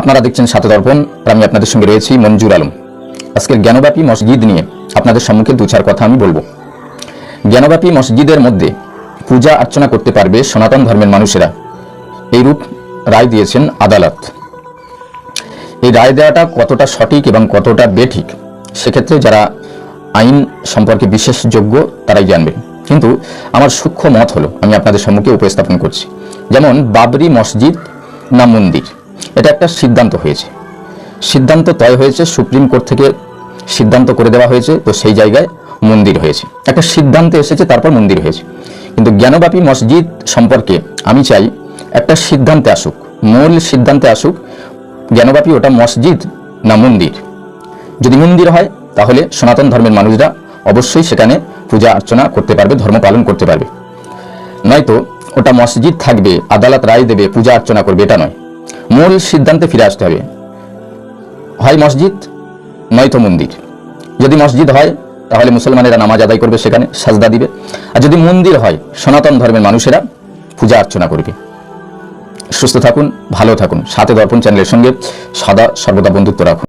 আপনারা দেখছেন সাথে দর্পণ, আর আমি আপনাদের সঙ্গে রয়েছি মঞ্জুর আলম। আজকের জ্ঞানব্যাপী মসজিদ নিয়ে আপনাদের সম্মুখে দু চার কথা আমি বলবো। জ্ঞানব্যাপী মসজিদের মধ্যে পূজা অর্চনা করতে পারবে সনাতন ধর্মের মানুষেরা, এইরূপ রায় দিয়েছেন আদালত। এই রায় দেওয়াটা কতটা সঠিক এবং কতটা বেঠিক সেক্ষেত্রে যারা আইন সম্পর্কে বিশেষজ্ঞ তারাই জানবেন, কিন্তু আমার সূক্ষ্ম মত হলো আমি আপনাদের সম্মুখে উপস্থাপন করছি। যেমন বাবরি মসজিদ না মন্দির, এটা একটা সিদ্ধান্ত হয়েছে, সিদ্ধান্ত তয় হয়েছে, সুপ্রিম কোর্ট থেকে সিদ্ধান্ত করে দেওয়া হয়েছে, তো সেই জায়গায় মন্দির হয়েছে, একটা সিদ্ধান্তে এসেছে, তারপর মন্দির হয়েছে। কিন্তু জ্ঞানব্যাপী মসজিদ সম্পর্কে আমি চাই একটা সিদ্ধান্তে আসুক, মূল সিদ্ধান্তে আসুক, জ্ঞানব্যাপী ওটা মসজিদ না মন্দির। যদি মন্দির হয় তাহলে সনাতন ধর্মের মানুষরা অবশ্যই সেখানে পূজা অর্চনা করতে পারবে, ধর্ম পালন করতে পারবে। নয়তো ওটা মসজিদ থাকবে, আদালত রায় দেবে, পূজা অর্চনা করবে, এটা নয়। মূল সিদ্ধান্তে ফিরে আসতে হবে, হয় মসজিদ নয়তো মন্দির। যদি মসজিদ হয় তাহলে মুসলমানেরা নামাজ আদায় করবে, সেখানে সাজদা দিবে, আর যদি মন্দির হয় সনাতন ধর্মের মানুষেরা পূজা অর্চনা করবে। সুস্থ থাকুন, ভালো থাকুন, সাথে দর্পণ চ্যানেলের সঙ্গে সদা সর্বদা বন্ধুত্ব রাখুন।